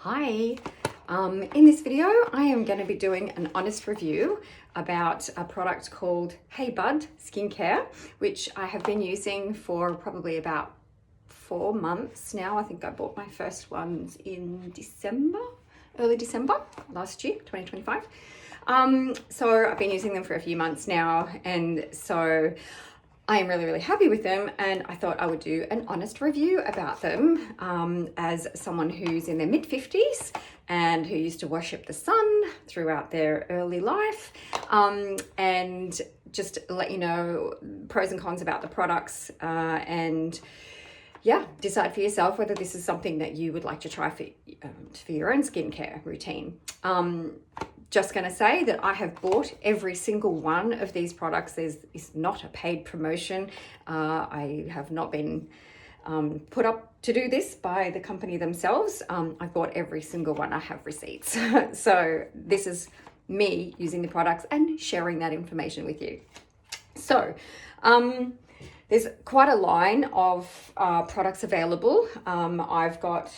Hi, in this video I am going to be doing an honest review about a product called Hey Bud Skincare, which I have been using for probably about 4 months now. I think I bought my first ones in early December last year, 2025. So I've been using them for a few months now, and so I am really happy with them, and I thought I would do an honest review about them as someone who's in their mid-50s and who used to worship the sun throughout their early life, and just let you know pros and cons about the products, and yeah, decide for yourself whether this is something that you would like to try for your own skincare routine. Just going to say that I have bought every single one of these products. It's not a paid promotion. I have not been put up to do this by the company themselves. I've bought every single one. I have receipts. So this is me using the products and sharing that information with you. So there's quite a line of products available. I've got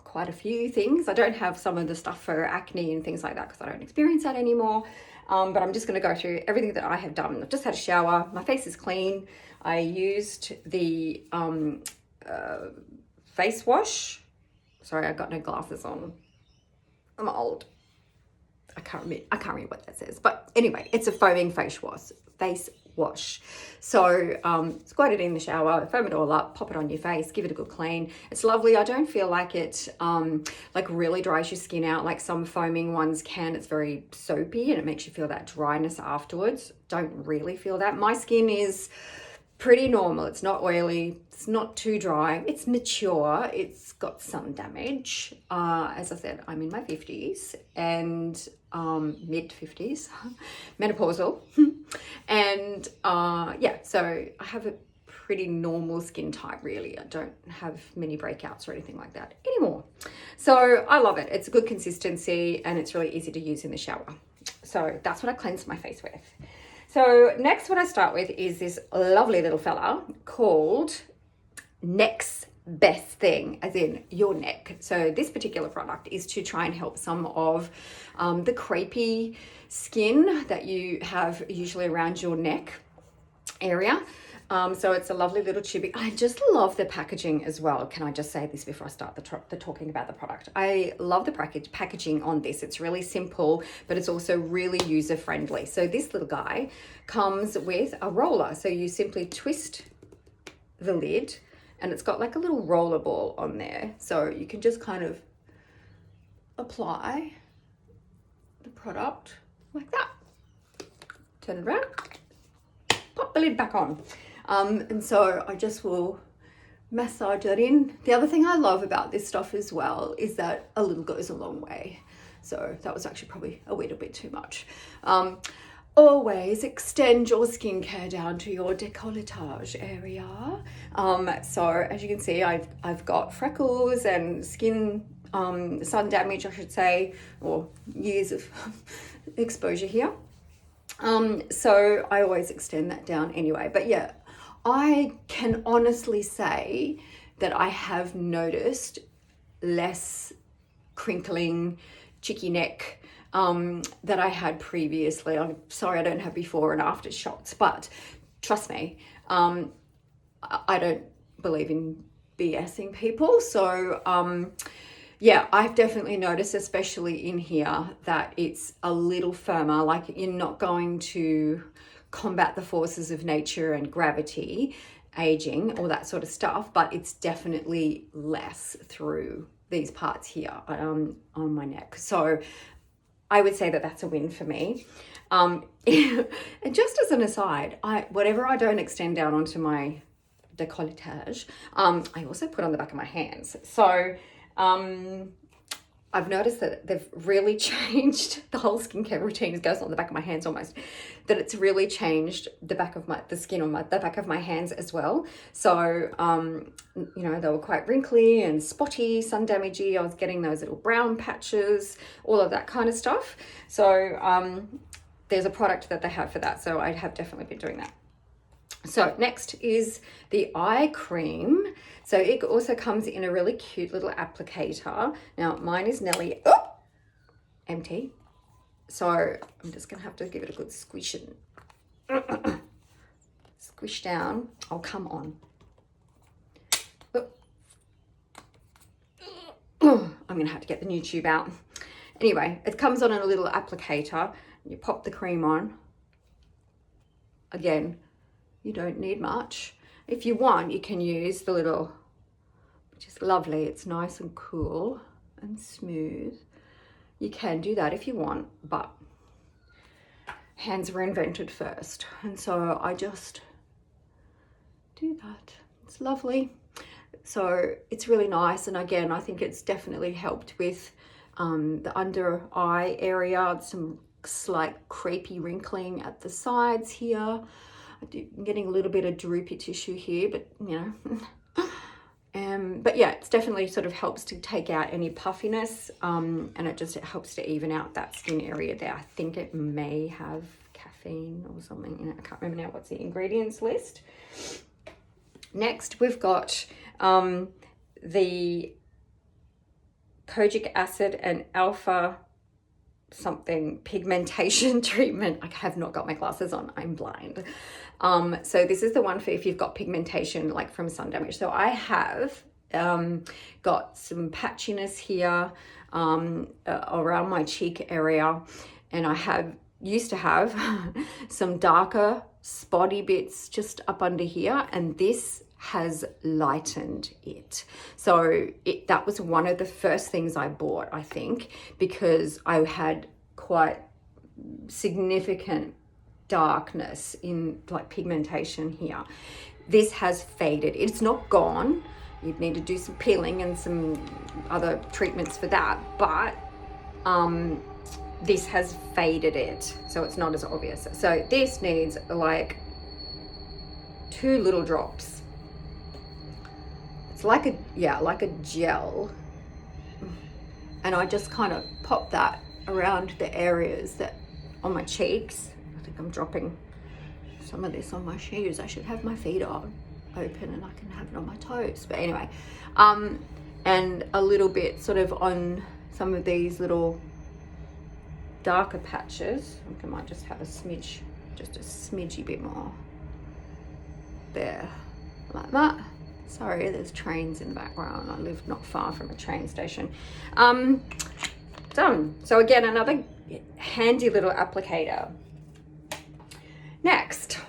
quite a few things. I don't have some of the stuff for acne and things like that because I don't experience that anymore. But I'm just going to go through everything that I have done. I've just had a shower. My face is clean. I used the face wash. Sorry, I've got no glasses on. I'm old. I can't remember what that says. But anyway, it's a foaming face wash. So squirt it in the shower, foam it all up, pop it on your face, give it a good clean. It's lovely. I don't feel like it like really dries your skin out like some foaming ones can. It's very soapy and it makes you feel that dryness afterwards. Don't really feel that. My skin is pretty normal. It's not oily. It's not too dry. It's mature. It's got some damage. As I said, I'm in my 50s and mid 50s, menopausal. And yeah, so I have a pretty normal skin type, really. I don't have many breakouts or anything like that anymore. So I love it. It's a good consistency and it's really easy to use in the shower. So that's what I cleanse my face with. So next, what I start with is this lovely little fella called Neck's Best Thing, as in your neck. So this particular product is to try and help some of the crepey skin that you have usually around your neck area. So it's a lovely little tube. I just love the packaging as well. Can I just say this before I start the talking about the product? I love the packaging on this. It's really simple, but it's also really user friendly. So this little guy comes with a roller. So you simply twist the lid and it's got like a little roller ball on there. So you can just kind of apply the product like that. Turn it around, pop the lid back on. And so I just will massage that in. The other thing I love about this stuff as well is that a little goes a long way. So that was actually probably a little bit too much. Always extend your skincare down to your décolletage area. So as you can see, I've got freckles and skin sun damage, I should say, or years of exposure here. So I always extend that down anyway. But yeah, I can honestly say that I have noticed less crinkling, chicky neck that I had previously. I'm sorry I don't have before and after shots, but trust me, I don't believe in BSing people. So yeah, I've definitely noticed, especially in here, that it's a little firmer. Like you're not going to combat the forces of nature and gravity, aging, all that sort of stuff, but it's definitely less through these parts here on my neck. So I would say that that's a win for me. And just as an aside, whatever I don't extend down onto my décolletage, I also put on the back of my hands. So I've noticed that they've really changed the whole skincare routine. It goes on the back of my hands almost, that it's really changed the skin on the back of my hands as well. So, you know, they were quite wrinkly and spotty, sun damagey. I was getting those little brown patches, all of that kind of stuff. So, there's a product that they have for that. So I have definitely been doing that. So next is the eye cream. So it also comes in a really cute little applicator. Now mine is nearly empty. So I'm just gonna have to give it a good squish and squish down. Oh, come on. I'm gonna have to get the new tube out. Anyway, it comes on in a little applicator. You pop the cream on. Again, you don't need much. If you want, you can use the little, which is lovely. It's nice and cool and smooth. You can do that if you want, but hands were invented first. And so I just do that. It's lovely. So it's really nice. And again, I think it's definitely helped with the under eye area, some slight creepy wrinkling at the sides here. I'm getting a little bit of droopy tissue here, but you know. But yeah, it's definitely sort of helps to take out any puffiness, and it helps to even out that skin area there. I think it may have caffeine or something in it. I can't remember now what's the ingredients list. Next, we've got the kojic acid and alpha something pigmentation treatment. I have not got my glasses on, I'm blind. So this is the one for if you've got pigmentation like from sun damage. So I have got some patchiness here around my cheek area, and I used to have some darker spotty bits just up under here, and this has lightened it. So that was one of the first things I bought, I think, because I had quite significant darkness in like pigmentation here. This has faded. It's not gone. You'd need to do some peeling and some other treatments for that, but this has faded it, so it's not as obvious. So this needs like 2 little drops. It's like a gel, and I just kind of pop that around the areas that on my cheeks. I think I'm dropping some of this on my shoes. I should have my feet on open and I can have it on my toes, but anyway, and a little bit sort of on some of these little darker patches. I think I might just have a smidge, just a smidgy bit more there, like that. Sorry, there's trains in the background. I live not far from a train station. Done. So again, another handy little applicator. Next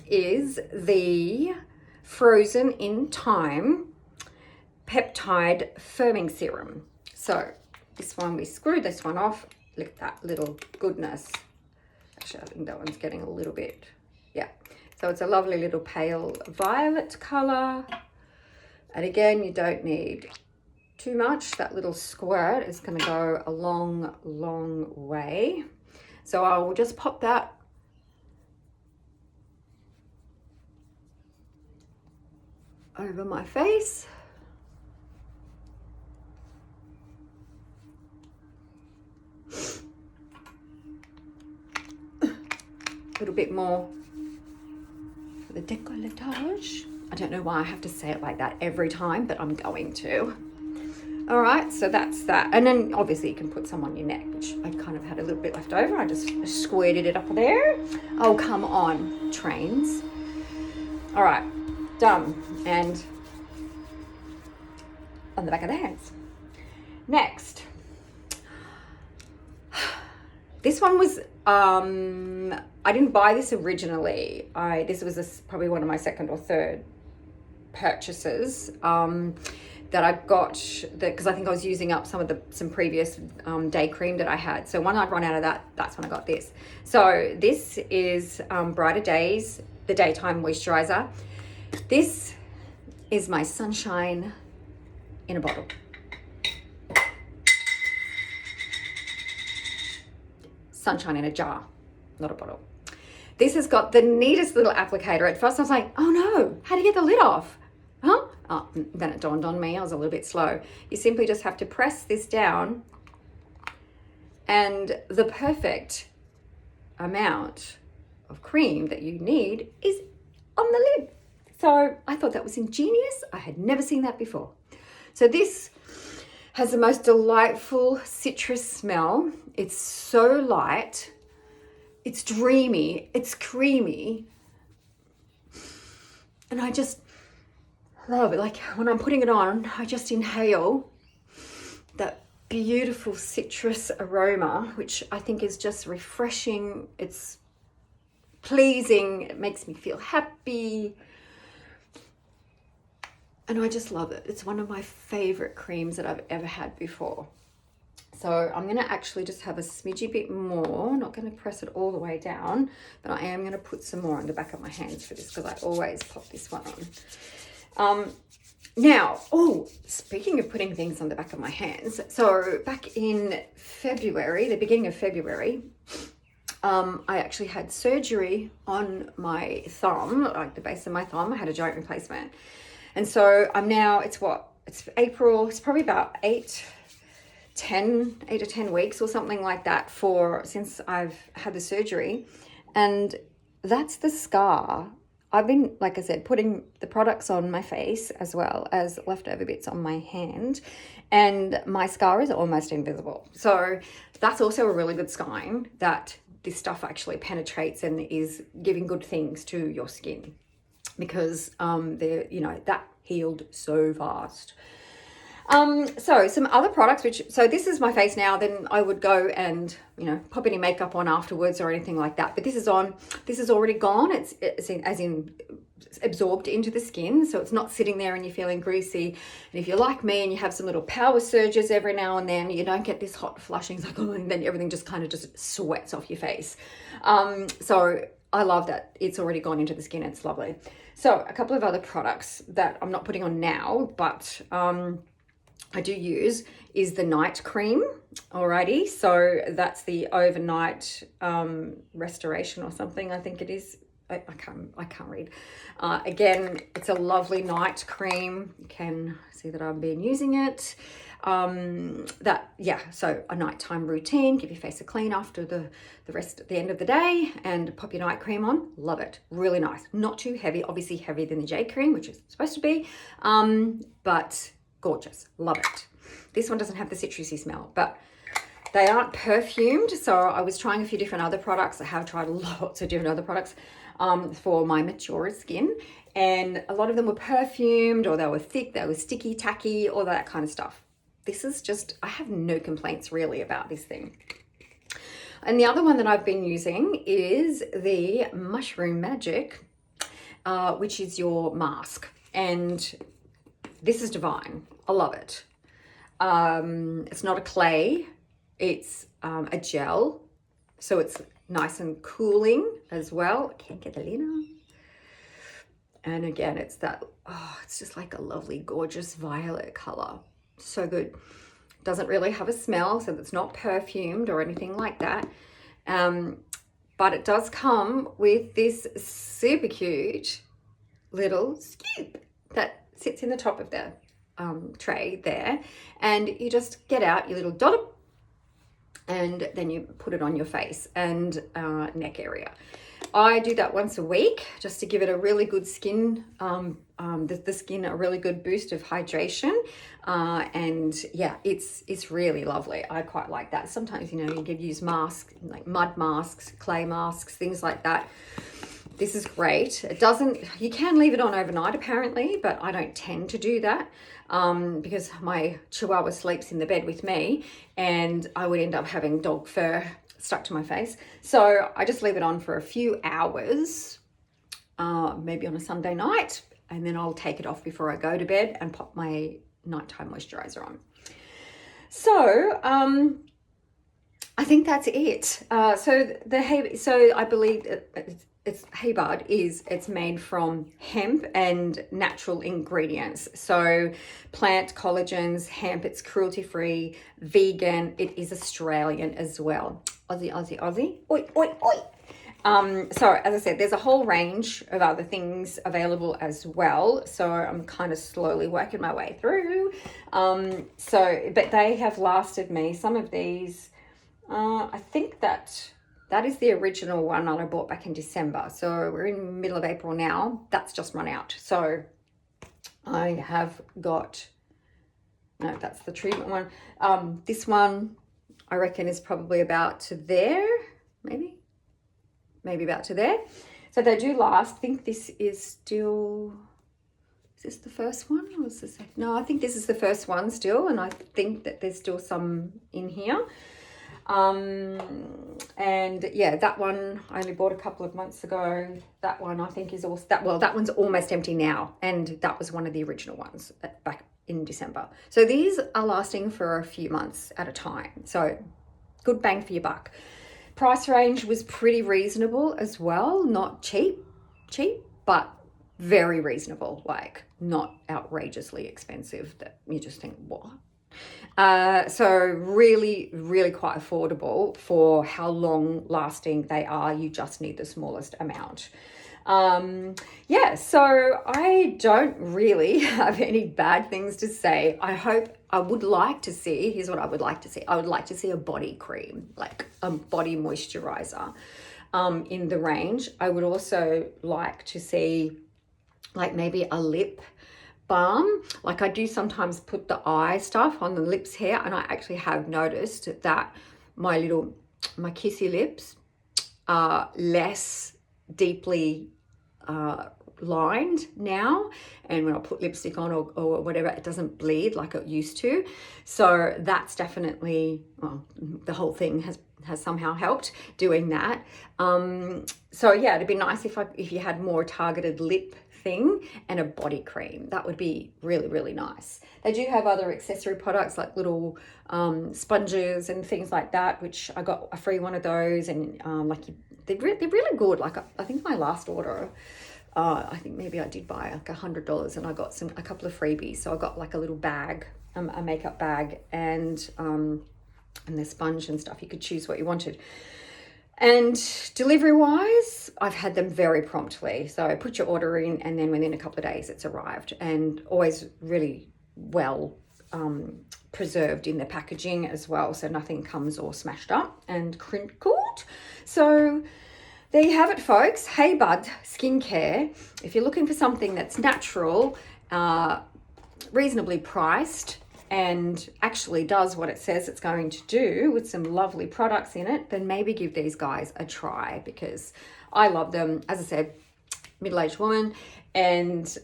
is the Frozen in Time Peptide Firming Serum. So this one, we screwed this one off. Look at that little goodness. Actually, I think that one's getting a little bit, yeah. So it's a lovely little pale violet color. And again, you don't need too much. That little squirt is going to go a long, long way. So I will just pop that over my face. A little bit more for the décolletage. I don't know why I have to say it like that every time, but I'm going to. All right, so that's that. And then obviously you can put some on your neck, which I kind of had a little bit left over. I just squirted it up there. Oh, come on, trains. All right, done. And on the back of the hands. Next. This one was, I didn't buy this originally. This was probably one of my second or third purchases that I got, because I think I was using up some previous day cream that I had. So when I'd run out of that, that's when I got this. So this is Brighter Days, the Daytime Moisturizer. This is my sunshine in a bottle. Sunshine in a jar, not a bottle. This has got the neatest little applicator. At first I was like, oh no, how do you get the lid off? Huh? Oh, then it dawned on me, I was a little bit slow. You simply just have to press this down, and the perfect amount of cream that you need is on the lid. So I thought that was ingenious. I had never seen that before. So this has the most delightful citrus smell. It's so light. It's dreamy. It's creamy. And I just love it. Like when I'm putting it on, I just inhale that beautiful citrus aroma, which I think is just refreshing. It's pleasing. It makes me feel happy. And I just love it. It's one of my favorite creams that I've ever had before. So I'm going to actually just have a smidgy bit more. Not going to press it all the way down, but I am going to put some more on the back of my hands for this because I always pop this one on. Now, speaking of putting things on the back of my hands, so back in February, the beginning of February, I actually had surgery on my thumb, like the base of my thumb. I had a joint replacement. And so I'm now, it's April, it's probably about 8 to 10 weeks or something like that since I've had the surgery. And that's the scar. I've been, like I said, putting the products on my face as well as leftover bits on my hand, and my scar is almost invisible. So that's also a really good sign that this stuff actually penetrates and is giving good things to your skin, because that healed so fast. So some other products, so this is my face now, then I would go and, pop any makeup on afterwards or anything like that. But this is already gone. It's absorbed into the skin. So it's not sitting there and you're feeling greasy. And if you're like me and you have some little power surges every now and then, you don't get this hot flushing, it's like, and then everything just kind of just sweats off your face. So I love that it's already gone into the skin. It's lovely. So a couple of other products that I'm not putting on now, but, I do use is the night cream. Alrighty, so that's the overnight restoration or something, I think it is. I can't read. Again, it's a lovely night cream. You can see that I've been using it. So a nighttime routine, give your face a clean after the rest at the end of the day, and pop your night cream on. Love it. Really nice. Not too heavy, obviously heavier than the J cream, which is supposed to be, but gorgeous. Love it. This one doesn't have the citrusy smell, but they aren't perfumed. So I was trying a few different other products. I have tried lots of different other products for my mature skin, and a lot of them were perfumed, or they were thick, they were sticky, tacky, all that kind of stuff. This is just, I have no complaints really about this thing. And the other one that I've been using is the Mushroom Magic, which is your mask. And this is divine. I love it. It's not a clay, it's a gel. So it's nice and cooling as well. I can't get the lid on. And again, it's just like a lovely, gorgeous violet color. So good. Doesn't really have a smell, so it's not perfumed or anything like that. But it does come with this super cute little scoop that sits in the top of the tray there, and you just get out your little dollop and then you put it on your face and neck area. I do that once a week just to give it a really good skin, the skin a really good boost of hydration, and yeah, it's really lovely. I quite like that. Sometimes you could use masks like mud masks, clay masks, things like that. This is great. You can leave it on overnight apparently, but I don't tend to do that because my Chihuahua sleeps in the bed with me and I would end up having dog fur stuck to my face. So I just leave it on for a few hours, maybe on a Sunday night, and then I'll take it off before I go to bed and pop my nighttime moisturizer on. So I think that's it. So I believe it's Hey Bud it's made from hemp and natural ingredients. So plant collagens, hemp, it's cruelty free, vegan, it is Australian as well. Aussie, Aussie, Aussie. Oi, oi, oi. So as I said, there's a whole range of other things available as well. So I'm kind of slowly working my way through. But they have lasted me, some of these, I think that that is the original one that I bought back in December. So we're in the middle of April now. That's just run out. So I have got, no, that's the treatment one. This one I reckon is probably about to there, maybe about to there. So they do last. I think this is still, is this the first one or is this the second? No, I think this is the first one still, and I think that there's still some in here. And yeah, that one I only bought a couple of months ago. That one I think is also that, well, that one's almost empty now, and that was one of the original ones back in December. So these are lasting for a few months at a time. So good bang for your buck. Price range was pretty reasonable as well, not cheap, but very reasonable, like not outrageously expensive that you just think, what? So really quite affordable for how long lasting they are. You just need the smallest amount. Yeah, so I don't really have any bad things to say. I would like to see, here's what I would like to see. I would like to see a body cream, like a body moisturizer in the range. I would also like to see like maybe a lip balm. Like I do sometimes put the eye stuff on the lips here, and I actually have noticed that my kissy lips are less deeply lined now, and when I put lipstick on or whatever, it doesn't bleed like it used to. So that's definitely, well, the whole thing has somehow helped doing that. So yeah, it'd be nice if you had more targeted lip thing and a body cream. That would be really nice. They do have other accessory products like little sponges and things like that, which I got a free one of those, and like they're really good. Like I think my last order, I think maybe I did buy like $100 and I got a couple of freebies. So I got like a little bag, a makeup bag, and the sponge and stuff. You could choose what you wanted. And delivery wise, I've had them very promptly. So put your order in, and then within a couple of days it's arrived, and always really well preserved in the packaging as well. So nothing comes all smashed up and crinkled. So there you have it, folks. Hey Bud Skincare. If you're looking for something that's natural, reasonably priced, and actually does what it says it's going to do with some lovely products in it, then maybe give these guys a try, because I love them. As I said, middle-aged woman, and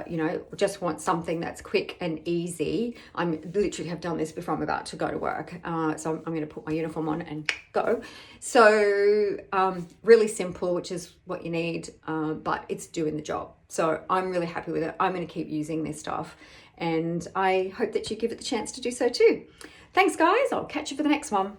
you know, just want something that's quick and easy. I'm literally have done this before I'm about to go to work, so I'm going to put my uniform on and go. So really simple, which is what you need, but it's doing the job. So I'm really happy with it. I'm going to keep using this stuff, and I hope that you give it the chance to do so too. Thanks guys, I'll catch you for the next one.